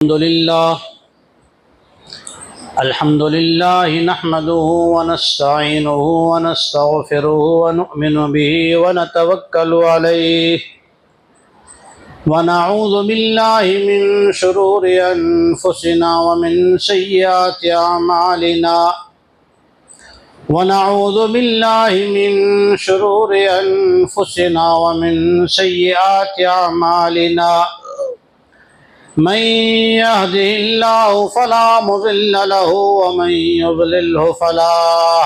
अल्हम्दुलिल्लाह नहमदुहु व नस्तईनुहु व नस्तगफिरुहु व नु'मिनु बिही व नतवक्कलु अलैहि व नऊज़ु बिल्लाहि मिन शुरूरि अनफुसिना व मिन सय्यिआति अमालिना व नऊज़ु बिल्लाहि मिन शुरूरि अनफुसिना व मिन सय्यिआति अमालिना मन यहदिहिल्लाहु फला मुज़िल्ल लहु व मन युज़लिल्हु फला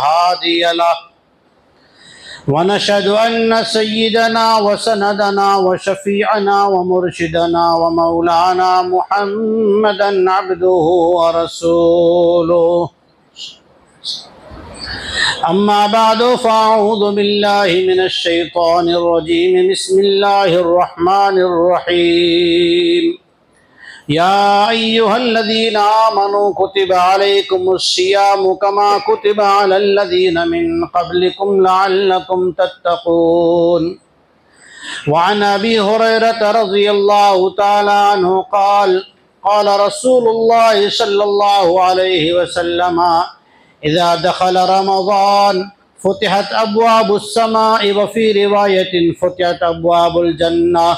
हादिय लहु व नशहदु अन्न सय्यिदना व सनदना व शफ़ीअना व मुर्शिदना व मौलाना मुहम्मदन अब्दुहु व रसूलुहु अम्मा बअदु फ़अऊज़ु बिल्लाहि मिनश शैतानिर रजीम बिस्मिल्लाहिर रहमानिर रहीम या अय्युहल्लज़ीना आमनू कुतिबा अलैकुमुस्सियामु कमा कुतिबा अलल्लज़ीना मिन क़ब्लिकुम लअल्लकुम तत्तक़ून व अन अबी हुरैरता रज़ियल्लाहु तआला अन्हु क़ाल क़ाल रसूलुल्लाह सल्लल्लाहु अलैहि वसल्लम इज़ा दख़ल रमज़ान फ़ुतिहत अब्वाबुस समाइ व फ़ी रिवायतिन फ़ुतिहत अब्वाबुल जन्नह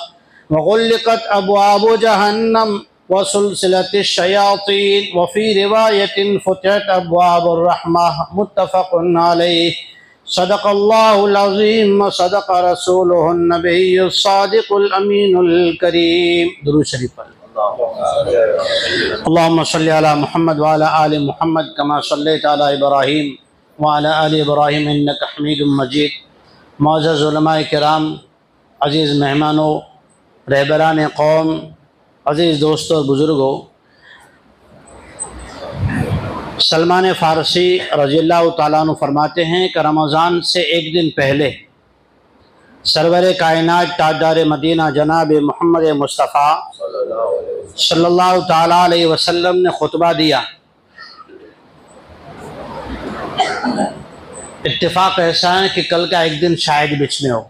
व ग़ुल्लिक़त अब्वाबु जहन्नम व सुलसिलतिश शयातीन व फ़ी रिवायतिन फ़ुतिहत अब्वाबुर रहमह मुत्तफ़क़ुन अलैहि सदक़ल्लाहुल अज़ीम व सदक़ रसूलुहुन नबियुस सादिक़ुल अमीनुल करीम। दुरूद शरीफ पढ़। अल्लाहुम्मा सल्लि अला मुहम्मद व अला आलि मुहम्मद कमा सल्लैता अला इब्राहीम व अला आलि इब्राहीम इन्नका हमीदुम मजीद। मुअज़्ज़ज़ उलमाए किराम, अज़ीज़ मेहमानों, रहबरान कौम, अज़ीज़ दोस्तों और बुज़ुर्गों, सलमान फ़ारसी रज़ियल्लाहु ताला अन्हु फरमाते हैं कि रमज़ान से एक दिन पहले सरवर कायनात ताजदार मदीना जनाब मोहम्मद मुस्तफ़ा सल्लल्लाहु ताला अलैहि वसल्लम ने खुतबा दिया। इत्तिफ़ाक़ ऐसा है कि कल का एक दिन शायद बीच में हो।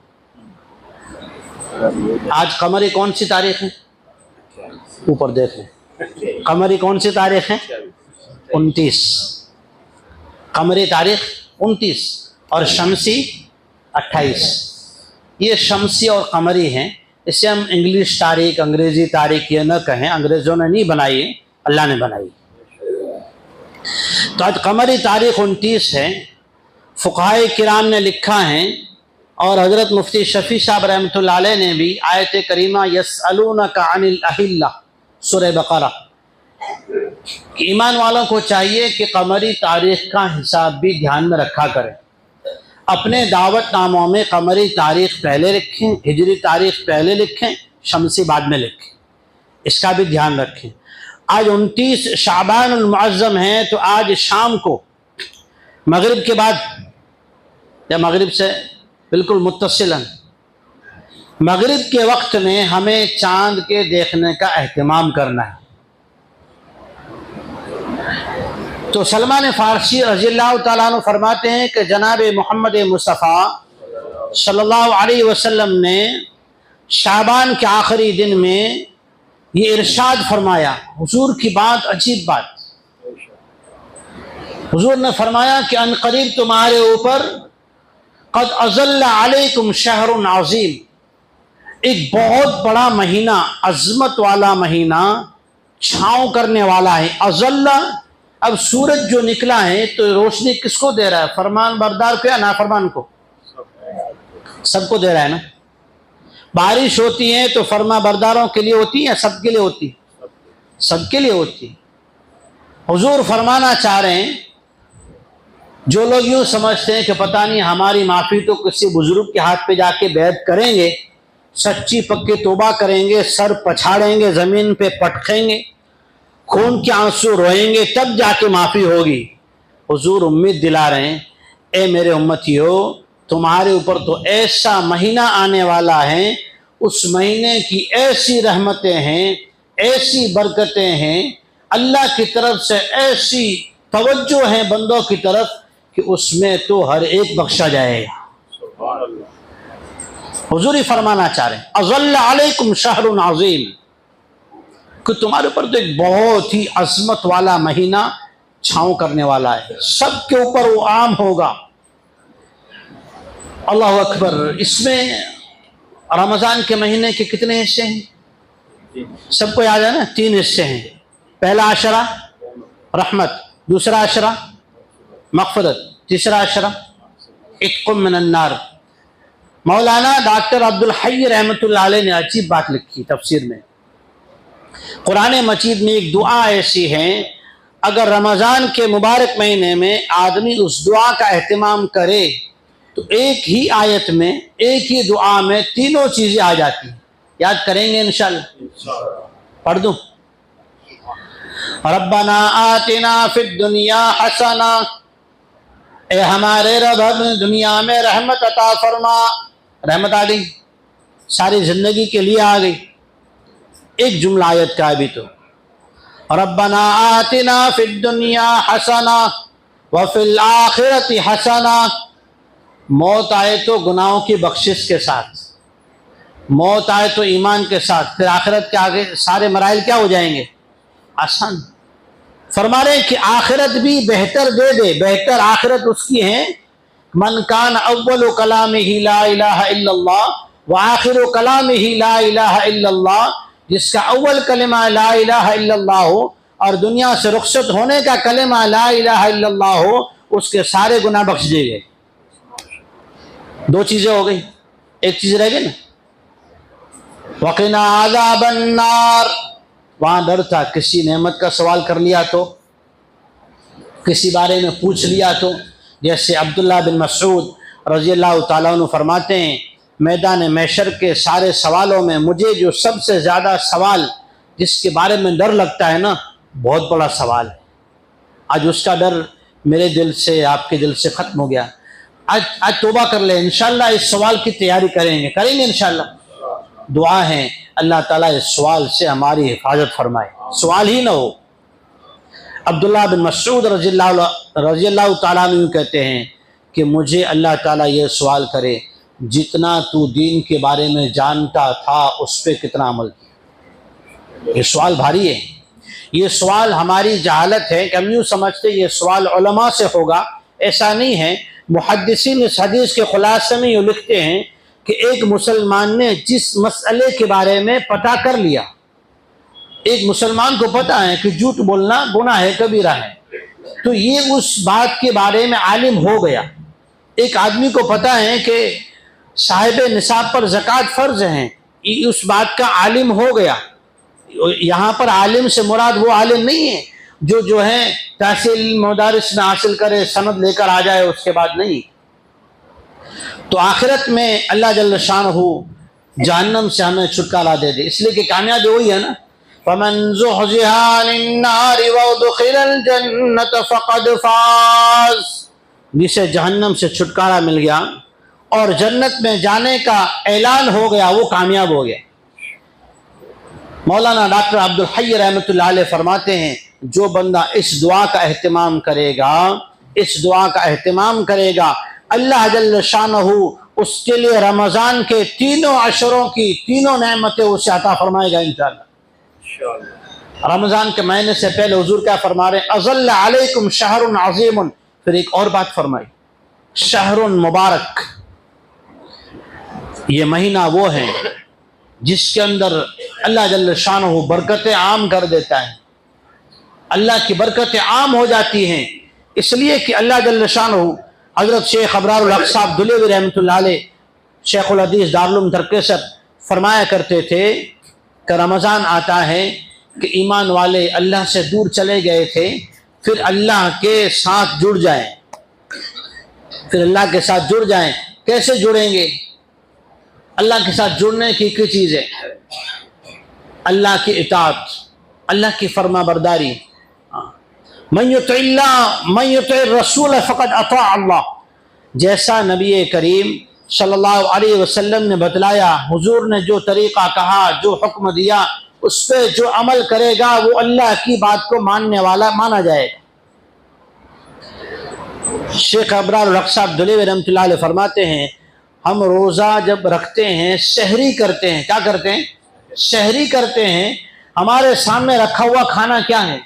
आज कमरी कौन सी तारीख है? ऊपर देखें, कमरी कौन सी तारीख है? 29। कमरी तारीख 29 और शमसी 28। ये शमसी और कमरी हैं। इसे हम इंग्लिश तारीख, अंग्रेज़ी तारीख ये न कहें, अंग्रेज़ों ने नहीं बनाई, अल्लाह ने बनाई। तो आज कमरी तारीख 29 है। फ़ुक़हाए किराम ने लिखा है और हज़रत मुफ्ती शफ़ी साहब रहमतुल्लाह अलैह ने भी आयत करीमा यसअलूनका अनिल अहिल्ला सूरह बक़रा, ईमान वालों को चाहिए कि कमरी तारीख़ का हिसाब भी ध्यान में रखा करें। अपने दावतनामों में कमरी तारीख़ पहले लिखें, हिजरी तारीख़ पहले लिखें, शमसी बाद में लिखें। इसका भी ध्यान रखें। आज 29 शाबानुल मुअज़्ज़म है, तो आज शाम को मगरिब के बाद या मगरिब से बिल्कुल मुत्तसिलन मगरिब के वक्त में हमें चाँद के देखने का एहतिमाम करना है। तो सलमान फ़ारसी रज़ियल्लाहु ताला अन्हु फरमाते हैं कि जनाब मोहम्मद मुस्तफ़ा सल्लल्लाहु अलैहि वसल्लम ने शाबान के आखिरी दिन में ये इरशाद फरमाया। हुजूर की बात, अजीब बात। हुजूर ने फरमाया कि अनक़रीब तुम्हारे ऊपर क़द अज़ल्ला अलैकुम शहरुन अज़ीम, एक बहुत बड़ा महीना, अज़मत वाला महीना, छाँव करने वाला है। अज़ल्ला, अब सूरज जो निकला है तो रोशनी किसको दे रहा है? फरमान बरदार को या नाफरमान को? सबको दे रहा है ना। बारिश होती है तो फरमा बरदारों के लिए होती है या सबके लिए होती है? सबके लिए होती है। हुजूर फरमाना चाह रहे हैं, जो लोग यूँ समझते हैं कि पता नहीं हमारी माफ़ी तो किसी बुजुर्ग के हाथ पे जाके बैत करेंगे, सच्ची पक्की तौबा करेंगे, सर पछाड़ेंगे, ज़मीन पे पटखेंगे, खून के आंसू रोएंगे, तब जाके माफ़ी होगी। हुजूर उम्मीद दिला रहे हैं, ए मेरे उम्मतियों, तुम्हारे ऊपर तो ऐसा महीना आने वाला है, उस महीने की ऐसी रहमतें हैं, ऐसी बरकतें हैं, अल्लाह की तरफ से ऐसी तवज्जो है बंदों की तरफ कि उसमें तो हर एक बख्शा जाएगा। हुजूर ही फरमाना चाह रहे हैं, अज़ल्ला अलैकुम शहरुन अज़ीम, कि तुम्हारे ऊपर तो एक बहुत ही अजमत वाला महीना छांव करने वाला है, सबके ऊपर वो आम होगा। अल्लाह अकबर। इसमें रमज़ान के महीने के कितने हिस्से हैं? सबको याद है ना? 3 हिस्से हैं। पहला अशरा रहमत, दूसरा अशरा मग़फ़िरत, तीसरा अशरा इत्क़ुम मिनन्नार। मौलाना डॉक्टर अब्दुल हई रहमतुल्लाह अलैह ने अजीब बात लिखी तफसीर में। कुरान मजीद में एक दुआ ऐसी है, अगर रमज़ान के मुबारक महीने में आदमी उस दुआ का एहतमाम करे तो एक ही आयत में, एक ही दुआ में तीनों चीज़ें आ जाती हैं। याद करेंगे इंशाअल्लाह। पढ़ दूँ? रब्बना आतिना फिद दुनिया हसना, ए हमारे रब हमें दुनिया में रहमत अता फरमा। रहमत आ गई, सारी ज़िंदगी के लिए आ गई। एक जुमला आयत का भी तो, रब्बना आतिना फिद दुनिया हसना व फिल आखिरति हसना। मौत आए तो गुनाहों की बख्शिश के साथ, मौत आए तो ईमान के साथ, फिर आखिरत के आगे सारे मराइल क्या हो जाएंगे? आसान। फरमा रहे कि आखिरत भी बेहतर दे दे। बेहतर आखिरत उसकी है, मन कान अव्वल कलामिही ला इलाहा इल्लल्लाह व आखिरु कलामिही ला इलाहा इल्लल्लाह, जिसका अव्वल कलिमा ला इलाहा इल्लल्लाह हो और दुनिया से रुखसत होने का कलिमा ला इलाहा इल्लल्लाह हो, उसके सारे गुनाह बख्श दिए गए। 2 चीज़ें हो गई, एक चीज़ रह गई ना, वक़िना अज़ाबन नार। वहाँ डर था, किसी नेमत का सवाल कर लिया तो, किसी बारे में पूछ लिया तो। जैसे अब्दुल्लाह बिन मसूद रज़ियल्लाहु ताला अन्हु फरमाते हैं, मैदान महशर के सारे सवालों में मुझे जो सबसे ज़्यादा सवाल जिसके बारे में डर लगता है ना, बहुत बड़ा सवाल है। आज उसका डर मेरे दिल से, आपके दिल से ख़त्म हो गया। आज तौबा कर ले, इंशाअल्लाह इस सवाल की तैयारी करेंगे इंशाअल्लाह। दुआ है अल्लाह ताला इस सवाल से हमारी हिफाजत फरमाए, सवाल ही ना हो। अब्दुल्लाह बिन मसूद रज़ियल्लाहु ताला अन्हु कहते हैं कि मुझे अल्लाह ताला ये सवाल करे, जितना तू दीन के बारे में जानता था उस पर कितना अमल किया। ये सवाल भारी है, ये सवाल हमारी जहालत है कि हम यूँ समझते ये सवाल उलमा से होगा, ऐसा नहीं है। मुहद्दिसीन इस हदीस के खुलासे में यूँ लिखते हैं कि एक मुसलमान ने जिस मसले के बारे में पता कर लिया, एक मुसलमान को पता है कि झूठ बोलना गुनाह है, कबीरा है, तो ये उस बात के बारे में आलिम हो गया। एक आदमी को पता है कि साहिब निसाब पर ज़कात फ़र्ज है, उस बात का आलिम हो गया। यहाँ पर आलिम से मुराद वो आलिम नहीं है जो है तहसील मदारिस में हासिल करे, सनद लेकर आ जाए, उसके बाद नहीं। तो आखिरत में अल्लाह जल्ल शानहू जहन्नम से हमें छुटकारा दे दे, इसलिए कि कामयाबी वही है ना, फमन ज़ुहज़िहा अनिन्नारि वउदख़िलल जन्नत फ़क़द फ़ाज़। जिसे जहन्नम से छुटकारा मिल गया और जन्नत में जाने का ऐलान हो गया, वो कामयाब हो गया। मौलाना डॉक्टर अब्दुल हई रहमतुल्लाह अलैह फरमाते हैं, जो बंदा इस दुआ का एहतमाम करेगा, इस दुआ का एहतमाम करेगा, अल्लाह जल्ल शानहू उसके लिए रमज़ान के तीनों अशरों की तीनों नेमतें उसे अता फरमाएगा इंशाअल्लाह। रमज़ान के महीने से पहले हुजूर क्या फरमा रहे हैं, अज़ल्ल अलैकुम शहरुन अज़ीमुन। फिर एक और बात फरमाई, शहरुन मुबारक। ये महीना वो है जिसके अंदर अल्लाह जल्ल शानहू बरकतें आम कर देता है, अल्लाह की बरकतें आम हो जाती हैं। इसलिए कि अल्लाह जल्ल शानहू, हज़रत शेख अबरारुल हक़ साहब दुलेवी रहमतुल्लाह अलैह शेखुल हदीस दारुल उलूम तरकेसर फरमाया करते थे कि रमज़ान आता है कि ईमान वाले अल्लाह से दूर चले गए थे, फिर अल्लाह के साथ जुड़ जाएं, फिर अल्लाह के साथ जुड़ जाएं। कैसे जुड़ेंगे? अल्लाह के साथ जुड़ने की एक चीज़ है, अल्लाह की इताअत, अल्लाह की फरमा बरदारी। मन युतिल्लाह मन युतिर रसूल फ़क़द अता अल्लाह। जैसा नबी करीम सल्लल्लाहु अलैहि वसल्लम ने बतलाया, हुजूर ने जो तरीक़ा कहा, जो हुक्म दिया, उस पर जो अमल करेगा वो अल्लाह की बात को मानने वाला माना जाएगा। शेख अबरारुल हक़ साहब दुलेवी रहमतुल्लाह अलैह फरमाते हैं, हम रोज़ा जब रखते हैं, सहरी करते हैं, क्या करते हैं? सहरी करते हैं, हमारे सामने रखा हुआ खाना क्या है?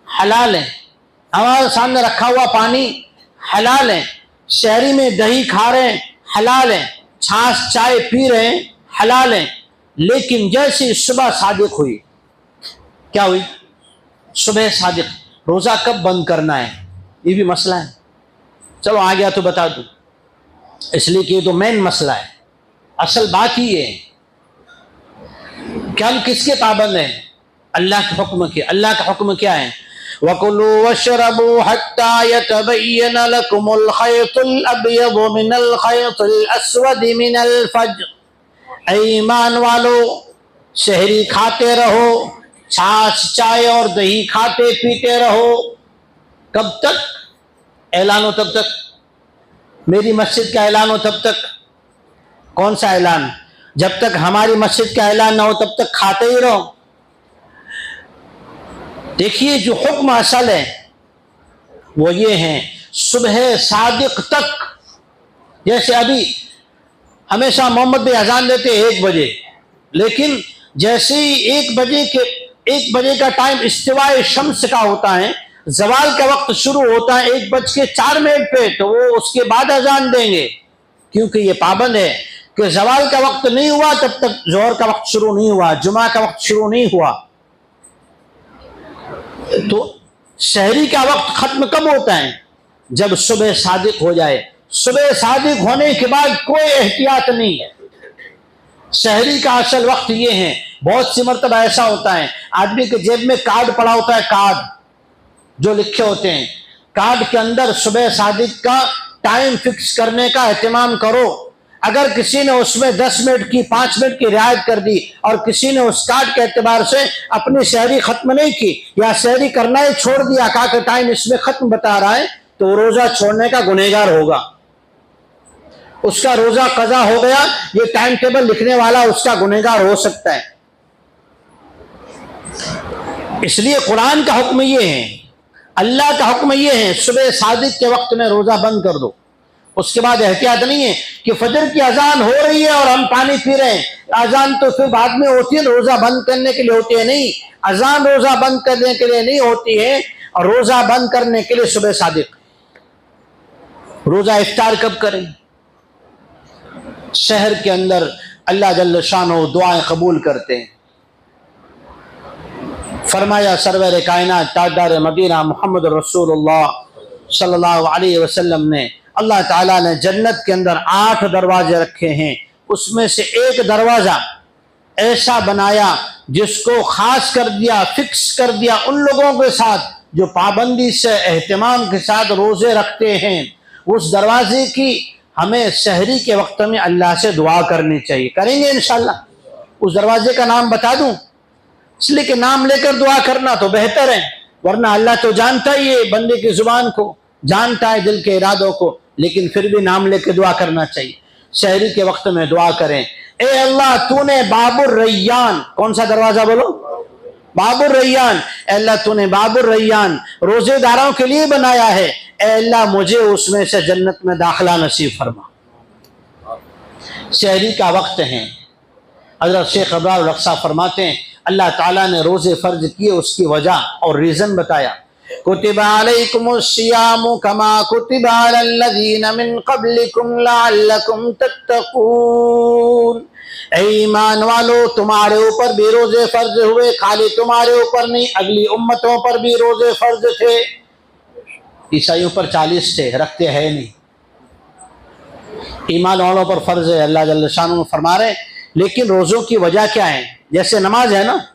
हलाल है। हमारे सामने रखा हुआ पानी हलाल है। शहरी में दही खा रहे हैं, हलाल है। छाछ चाय पी रहे हैं, हलाल है। लेकिन जैसे सुबह सादिक हुई, क्या हुई? सुबह सादिक, रोजा कब बंद करना है, ये भी मसला है। चलो आ गया तो बता दूं, इसलिए कि ये तो मेन मसला है। असल बात ही है कि हम किसके पाबंद हैं? अल्लाह के हुक्म के। अल्लाह का हुक्म क्या है? वकुलू वशरबू हत्ता यतबय्यन लकुमुल खयतुल अब्यद मिनल खयतिल अस्वद मिनल फज्र। ऐ ईमान वालो, शहरी खाते रहो, छाछ चाय और दही खाते पीते रहो। कब तक? ऐलान हो तब तक। मेरी मस्जिद का ऐलान हो तब तक। कौन सा ऐलान? जब तक हमारी मस्जिद का ऐलान ना हो तब तक खाते ही रहो। देखिए, जो हुक्म असल है वो ये है, सुबह सादिक तक। जैसे अभी हमेशा मोहम्मद भाई अजान देते 1 बजे, लेकिन जैसे ही 1 बजे का टाइम इस्तिवाए शम्स का होता है, जवाल का वक्त शुरू होता है 1:04 पे, तो वो उसके बाद अजान देंगे। क्योंकि ये पाबंद है कि जवाल का वक्त नहीं हुआ तब तक जोहर का वक्त शुरू नहीं हुआ, जुमा का वक्त शुरू नहीं हुआ। तो शहरी का वक्त खत्म कब होता है? जब सुबह सादिक हो जाए। सुबह सादिक होने के बाद कोई एहतियात नहीं है। शहरी का असल वक्त ये है। बहुत सी मरतबा ऐसा होता है, आदमी के जेब में कार्ड पड़ा होता है, कार्ड जो लिखे होते हैं, कार्ड के अंदर सुबह सादिक का टाइम फिक्स करने का एहतमाम करो। अगर किसी ने उसमें 10 मिनट की, 5 मिनट की रियायत कर दी और किसी ने उस कार्ड के एतबार से अपनी शहरी खत्म नहीं की या शहरी करना ही छोड़ दिया, कहा कि टाइम इसमें खत्म बता रहा है, तो रोजा छोड़ने का गुनहगार होगा। उसका रोजा कजा हो गया, ये टाइम टेबल लिखने वाला उसका गुनहगार हो सकता है। इसलिए कुरान का हुक्म ये है, अल्लाह का हुक्म ये है, सुबह सादिक के वक्त में रोजा बंद कर दो। उसके बाद एहतियात नहीं है कि फजर की अजान हो रही है और हम पानी पी रहे हैं। अजान तो फिर बाद में होती है, रोजा बंद करने के लिए होती है। नहीं, अजान रोजा बंद करने के लिए नहीं होती है, और रोजा बंद करने के लिए सुबह सादिक। रोजा इफ्तार कब करें? शहर के अंदर अल्लाह जल्ल शानो दुआएं कबूल करते हैं। फरमाया सरवर कायनात ताजदार मदीना मोहम्मद रसूलुल्लाह सल्लल्लाहु अलैहि वसल्लम ने, अल्लाह ताला ने जन्नत के अंदर 8 दरवाजे रखे हैं, उसमें से एक दरवाजा ऐसा बनाया जिसको खास कर दिया, फिक्स कर दिया उन लोगों के साथ जो पाबंदी से, एहतमाम के साथ रोजे रखते हैं। उस दरवाजे की हमें शहरी के वक्त में अल्लाह से दुआ करनी चाहिए। करेंगे इंशाअल्लाह। उस दरवाजे का नाम बता दूं, इसलिए कि नाम लेकर दुआ करना तो बेहतर है, वरना अल्लाह तो जानता ही है बंदे की जुबान को, जानता है दिल के इरादों को, लेकिन फिर भी नाम लेकर दुआ करना चाहिए। शहरी के वक्त में दुआ करें, ए अल्लाह तूने बाबुर रैयान, कौन सा दरवाजा बोलो? बाबुर रैयान। अल्लाह तूने बाबुर रैयान रोजेदारों के लिए बनाया है, ए अल्लाह मुझे उसमें से जन्नत में दाखिला नसीब फरमा। शहरी का वक्त है। हज़रत शेख अब्रार रक्सा फरमाते हैं, अल्लाह ताला ने रोजे फर्ज किए, उसकी वजह और रीजन बताया। कुतिबा अलैकुमुस्सियामु कमा कुतिबा अलल्लज़ीना मिन क़ब्लिकुम लअल्लकुम तत्तक़ून। ऐ ईमान वालो, तुम्हारे ऊपर भी रोजे फर्ज हुए, खाली तुम्हारे ऊपर नहीं, अगली उम्मतों पर भी रोजे फर्ज थे। ईसाइयों पर 40 थे, रखते हैं नहीं। ईमान वालों पर फर्ज है, अल्लाह जल्ल शानुहू फरमा रहे। लेकिन रोजों की वजह क्या है? जैसे नमाज है ना,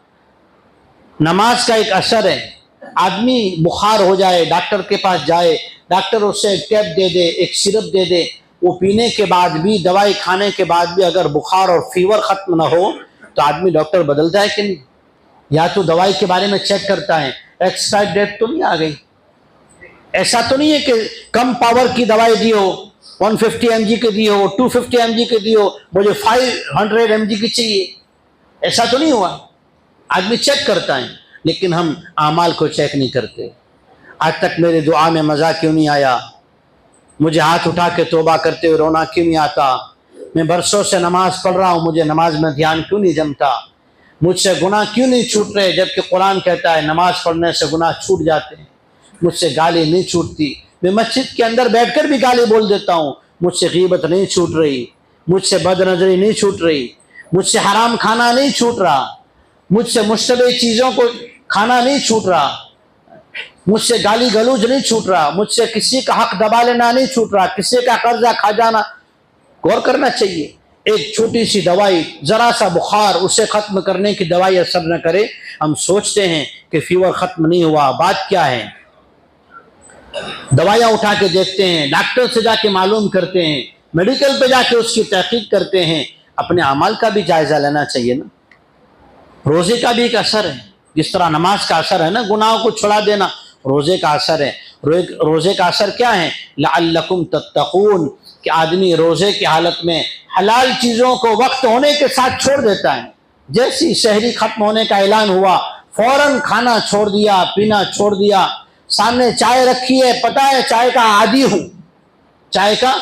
नमाज का एक असर है। आदमी बुखार हो जाए, डॉक्टर के पास जाए, डॉक्टर उससे एक टैब दे दे, एक सिरप दे दे, वो पीने के बाद भी, दवाई खाने के बाद भी अगर बुखार और फीवर खत्म ना हो तो आदमी डॉक्टर बदलता है कि नहीं? या तो दवाई के बारे में चेक करता है, एक्सपायर डेट तो नहीं आ गई। ऐसा तो नहीं है कि कम पावर की दवाई दी हो, 150 mg की दी हो, 250 mg की दी हो, मुझे 500 mg की चाहिए, ऐसा तो नहीं हुआ। आदमी चेक करता है, लेकिन हम आमाल को चेक नहीं करते। आज तक मेरे दुआ में मज़ा क्यों नहीं आया? मुझे हाथ उठा के तौबा करते हुए रोना क्यों नहीं आता? मैं बरसों से नमाज पढ़ रहा हूँ, मुझे नमाज में ध्यान क्यों नहीं जमता? मुझसे गुनाह क्यों नहीं छूट रहे, जबकि कुरान कहता है नमाज पढ़ने से गुनाह छूट जाते हैं। मुझसे गाली नहीं छूटती, मैं मस्जिद के अंदर बैठकर भी गाली बोल देता हूँ। मुझसे गीबत नहीं छूट रही, मुझसे बदनजरी नहीं छूट रही, मुझसे हराम खाना नहीं छूट रहा, मुझसे मुश्तबे चीज़ों को खाना नहीं छूट रहा, मुझसे गाली गलौज नहीं छूट रहा, मुझसे किसी का हक दबा लेना नहीं छूट रहा, किसी का कर्जा खा जाना। गौर करना चाहिए। एक छोटी सी दवाई, जरा सा बुखार, उसे खत्म करने की दवाई असर न करे, हम सोचते हैं कि फीवर खत्म नहीं हुआ। बात क्या है? दवाइयाँ उठा के देखते हैं, डॉक्टर से जाके मालूम करते हैं, मेडिकल पे जाके उसकी तहकीक करते हैं। अपने अमाल का भी जायजा लेना चाहिए ना। रोजे का भी एक असर है, जिस तरह नमाज का असर है ना गुनाहों को छुड़ा देना, रोजे का असर है। रोजे का असर क्या है? लअल्लकुम तत्तकून, कि आदमी रोजे की हालत में हलाल चीज़ों को वक्त होने के साथ छोड़ देता है। जैसी शहरी खत्म होने का ऐलान हुआ, फौरन खाना छोड़ दिया, पीना छोड़ दिया। सामने चाय रखी है, पता है चाय का आदी हूँ, चाय का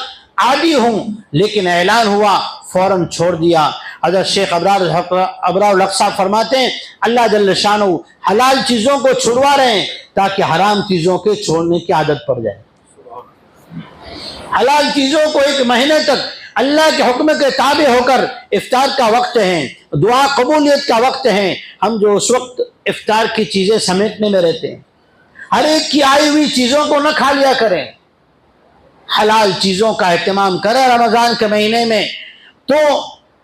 आदी हूँ, लेकिन ऐलान हुआ फौरन छोड़ दिया। हज़रत शेख अबरार हक साहब फरमाते हैं अल्लाह जल्ल शानहू हलाल चीज़ों को छुड़वा रहे हैं ताकि हराम चीज़ों के छोड़ने की आदत पड़ जाए। हलाल चीज़ों को एक महीने तक अल्लाह के हुक्म के ताबे होकर, इफ्तार का वक्त है, दुआ कबूलियत का वक्त है, हम जो उस वक्त इफ्तार की चीज़ें समेटने में रहते हैं, हर एक की आई हुई चीज़ों को न खा लिया करें, हलाल चीज़ों का एहतमाम करें रमज़ान के महीने में। तो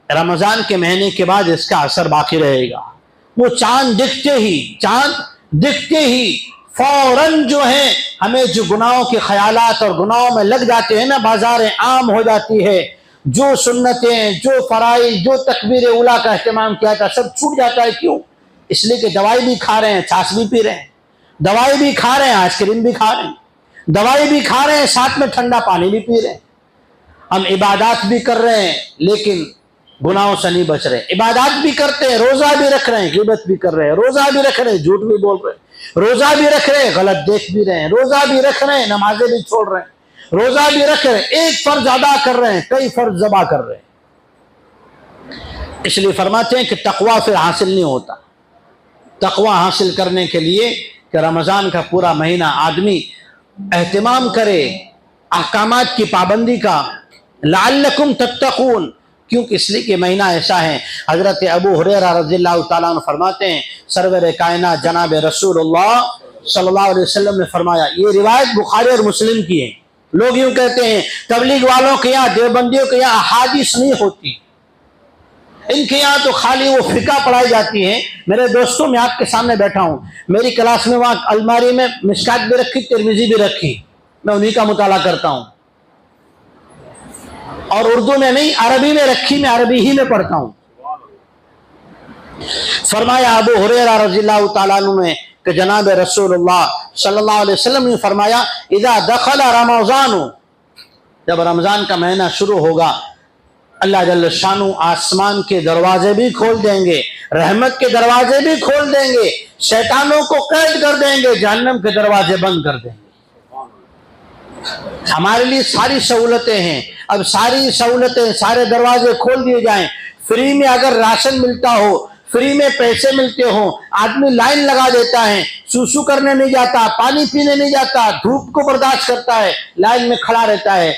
रमज़ान के महीने के बाद इसका असर बाकी रहेगा। वो चांद दिखते ही फौरन जो है हमें जो गुनाहों के ख्यालात और गुनाहों में लग जाते हैं ना, बाजारें आम हो जाती है। जो सुन्नतें, जो फराइज, जो तकबीर उला का एहतमाम किया था, सब छूट जाता है। क्यों? इसलिए कि दवाई भी खा रहे हैं, छाछ भी पी रहे हैं, दवाई भी खा रहे हैं, आइसक्रीम भी खा रहे हैं, दवाई भी खा रहे हैं, साथ में ठंडा पानी भी पी रहे हैं। हम इबादत भी कर रहे हैं लेकिन गुनाहों से नहीं बच रहे। इबादत भी करते हैं, रोजा भी रख रहे हैं, गिबत भी कर रहे हैं, रोजा भी रख रहे हैं, झूठ भी बोल रहे हैं, रोजा भी रख रहे हैं, गलत देख भी रहे हैं, रोजा भी रख रहे हैं, नमाजें भी छोड़ रहे हैं, रोजा भी रख रहे हैं, एक फर्ज अदा कर रहे हैं, कई फर्ज जबा कर रहे हैं। इसलिए फरमाते हैं कि तकवा फिर हासिल नहीं होता। तकवा हासिल करने के लिए कि रमज़ान का पूरा महीना आदमी एहतिमाम करे अहकामात की पाबंदी का, लअल्लकुम तत्तकून, क्योंकि इसलिए कि महीना ऐसा है। हज़रत अबू हुरैरा रज़ियल्लाहु ताला अन्हु फरमाते हैं सरवर कायनात जनाब रसूलुल्लाह सल्लल्लाहु अलैहि वसल्लम ने फरमाया, ये रिवायत बुखारी और मुस्लिम की है। लोग यूँ कहते हैं तबलीग वालों के यहाँ, देवबंदियों के यहाँ अहादीस नहीं होती, इनके यहाँ तो खाली वो फिका पढ़ाई जाती है। मेरे दोस्तों, मैं आपके सामने बैठा हूँ, मेरी क्लास में वहाँ अलमारी में मिशकात भी रखी, तिरमिजी भी रखी, मैं उन्हीं का मुताला करता हूँ। और उर्दू में नहीं, अरबी में रखी, मैं अरबी ही में पढ़ता हूँ। फरमाया अबू हुरैरा रज़ियल्लाहु ताला अन्हु में कि जनाब रसूलुल्लाह सल्लल्लाहु अलैहि वसल्लम ने फरमाया इज़ा दखल रमज़ान, जब रमज़ान का महीना शुरू होगा, अल्लाह जल्ल शानु आसमान के दरवाजे भी खोल देंगे, रहमत के दरवाजे भी खोल देंगे, शैतानों को कैद कर देंगे, जहन्नम के दरवाजे बंद कर देंगे। हमारे लिए सारी सहूलतें हैं, अब सारी सहूलतें, सारे दरवाजे खोल दिए जाएं। फ्री में अगर राशन मिलता हो, फ्री में पैसे मिलते हो, आदमी लाइन लगा देता है, सूसू करने नहीं जाता, पानी पीने नहीं जाता, धूप को बर्दाश्त करता है, लाइन में खड़ा रहता है।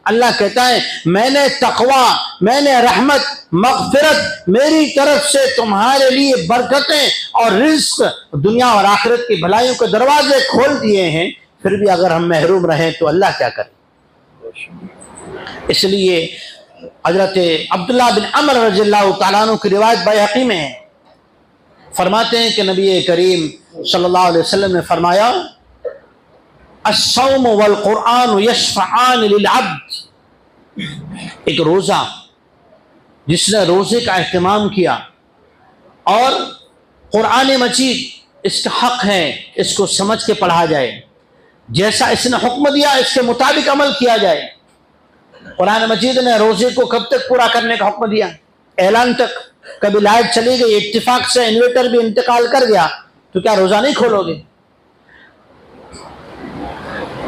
अल्लाह कहता है मैंने तकवा, मैंने रहमत, मगफिरत, मेरी तरफ से तुम्हारे लिए बरकतें और रिज्क, दुनिया और आखिरत की भलाइयों के दरवाजे खोल दिए हैं। फिर भी अगर हम महरूम रहें तो अल्लाह क्या करे। इसलिए हजरत अब्दुल्लाह बिन अमर रज़ियल्लाहु ताला अन्हु की रिवायत बैहक़ी में है, फरमाते हैं कि नबी करीम सल्लल्लाहु अलैहि वसल्लम ने फरमाया अस्सौम वल कुरान यशफ़आन लिल अब्द, एक रोज़ा, जिसने रोज़े का एहतमाम किया और कुरान मजीद इसका हक है, इसको समझ के पढ़ा जाए, जैसा इसने हुक्म दिया इसके मुताबिक अमल किया जाए। कुरान मजीद ने रोजे को कब तक पूरा करने का हुक्म दिया? ऐलान तक। कभी लाइट चली गई, इत्तिफाक से इन्वर्टर भी इंतकाल कर गया, तो क्या रोजा नहीं खोलोगे?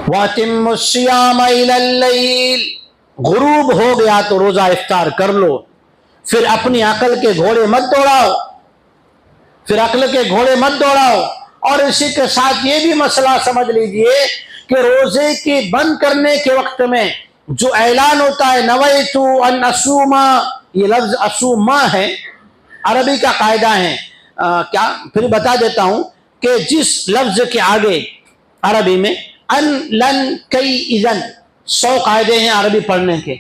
वातिम्मुस्सियाम इलल लैल, गुरूब हो गया तो रोजा इफ्तार कर लो, फिर अपनी अकल के घोड़े मत दौड़ाओ, फिर अक्ल के घोड़े मत दौड़ाओ। और इसी के साथ ये भी मसला समझ लीजिए कि रोजे के बंद करने के वक्त में जो ऐलान होता है नवैतु अन असूमा, ये लफ्ज असूमा है, अरबी का कायदा है। क्या फिर बता देता हूं कि जिस लफ्ज के आगे अरबी में अन लन कई इजन 100 कायदे हैं अरबी पढ़ने के,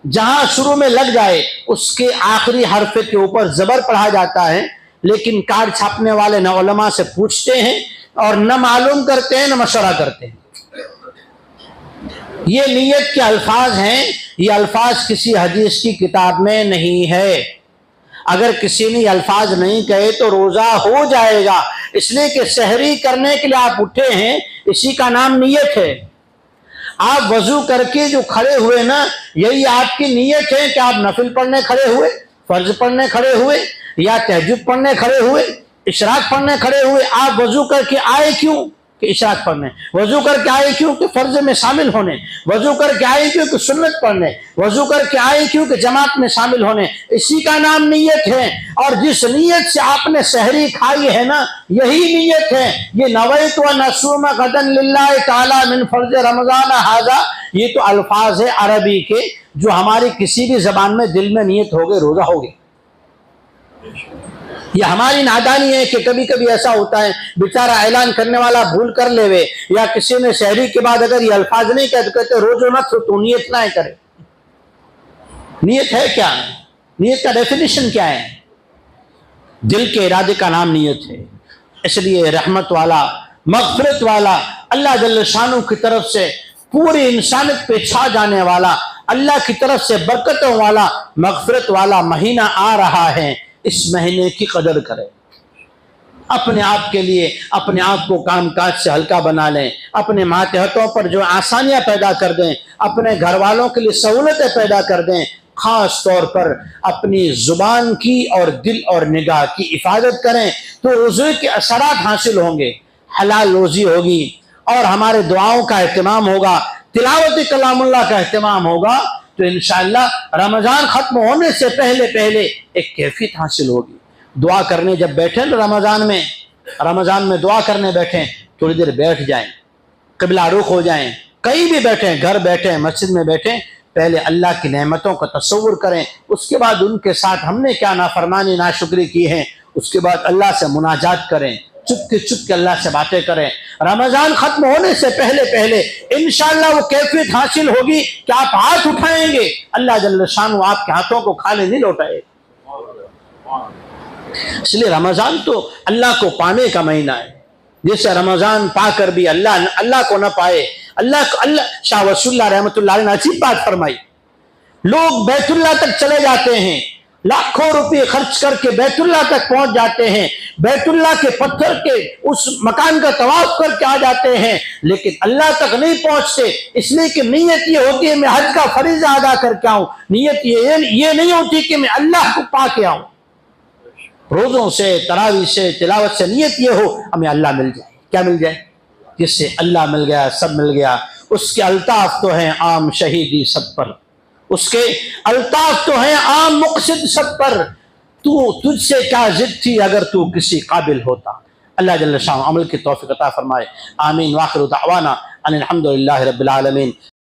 जहां शुरू में लग जाए उसके आखिरी हरफ के ऊपर जबर पढ़ा जाता है। लेकिन कार्ड छापने वाले न उलमा से पूछते हैं और न मालूम करते हैं न मशवरा करते हैं। ये नियत के अल्फाज हैं, ये अल्फाज किसी हदीस की किताब में नहीं है। अगर किसी ने अल्फाज नहीं कहे तो रोजा हो जाएगा, इसलिए कि सहरी करने के लिए आप उठे हैं, इसी का नाम नियत है। आप वजू करके जो खड़े हुए ना, यही आपकी नियत है कि आप नफिल पढ़ने खड़े हुए, फर्ज पढ़ने खड़े हुए, या तहज्जुद पढ़ने खड़े हुए, इशराक पढ़ने खड़े हुए। आप वजू करके आए क्यों कि इशराक पढ़ने, वजू करके आए क्यों कि फर्ज में शामिल होने, वजू करके आए क्यों कि सुन्नत पढ़ने, वजू करके आए क्यों कि जमात में शामिल होने, इसी का नाम नियत है। और जिस नियत से आपने सहरी खाई है ना, यही नियत है। ये नवैतु अन असूमा गदन लिल्लाहि ताला मिन फर्ज रमजान हाजा, ये तो अल्फाज है अरबी के, जो हमारी किसी भी जबान में दिल में नियत हो गए रोजा हो गए। यह हमारी नादानी है कि कभी कभी ऐसा होता है बेचारा ऐलान करने वाला भूल कर लेवे, या किसी ने शहरी के बाद अगर ये अल्फाज नहीं कहते, कहते रोजो न तो नियत ना करे। नियत है क्या? नियत का डेफिनेशन क्या है? दिल के इरादे का नाम नियत है। इसलिए रहमत वाला, मग़फ़िरत वाला, अल्लाह जल्ल शानु की तरफ से पूरी इंसानियत पे छा जाने वाला, अल्लाह की तरफ से बरकतों वाला, मग़फ़िरत वाला महीना आ रहा है। इस महीने की कदर करें। अपने आप के लिए अपने आप को काम काज से हल्का बना लें, अपने मातहतों पर जो आसानियां पैदा कर दें, अपने घर वालों के लिए सहूलतें पैदा कर दें। खास तौर पर अपनी जुबान की और दिल और निगाह की हिफाजत करें तो रोज़े के असरात हासिल होंगे, हलाल रोज़ी होगी और हमारे दुआओं का एहतमाम होगा, तिलावत कलामुल्लाह का एहतमाम होगा। तो इंशाअल्लाह रमज़ान ख़त्म होने से पहले पहले एक कैफियत हासिल होगी। दुआ करने जब बैठे ना रमज़ान में दुआ करने बैठें, थोड़ी देर बैठ जाएं, क़िबला रुख हो जाएं, कहीं भी बैठें, घर बैठें, मस्जिद में बैठें, पहले अल्लाह की नेमतों का तसव्वुर करें, उसके बाद उनके साथ हमने क्या नाफरमानी नाशुक्री की है, उसके बाद अल्लाह से मुनाजात करें, चुप के अल्लाह से बातें करें। रमजान खत्म होने से पहले पहले इंशाअल्लाह वो कैफियत हासिल होगी कि आप हाथ उठाएंगे, अल्लाह जल्ल शानु आपके हाथों को खाली नहीं लौटाए। इसलिए रमजान तो अल्लाह को पाने का महीना है। जैसे रमजान पाकर भी अल्लाह को न पाए, अल्लाह शाह वसूल्लाह रहमतुल्लाह अलैह ने अच्छी बात फरमाई। लोग बैतुल्लाह तक चले जाते हैं, लाखों रुपए खर्च करके बैतुल्लाह तक पहुंच जाते हैं, बैतुल्लाह के पत्थर के उस मकान का तवाफ करके आ जाते हैं, लेकिन अल्लाह तक नहीं पहुंचते। इसलिए कि नीयत ये होती है मैं हज का फरीज़ा अदा करके आऊं, नियत ये नहीं होती कि मैं अल्लाह को पा के आऊं। रोजों से, तरावी से, तिलावत से नियत ये हो हमें अल्लाह मिल जाए। क्या मिल जाए? जिससे अल्लाह मिल गया, सब मिल गया। उसके अल्ताफ तो हैं आम शहीदी सब पर, उसके अल्ताफ तो हैं आम मुक़सिद सब पर। तुझसे क्या जिद थी अगर तू किसी काबिल होता। अल्लाह जल्ल शाह अमल की तौफीक अता फरमाए। आमीन। वाखिर दावाना अनिल हम्दुलिल्लाहि रब्बिल आलमीन।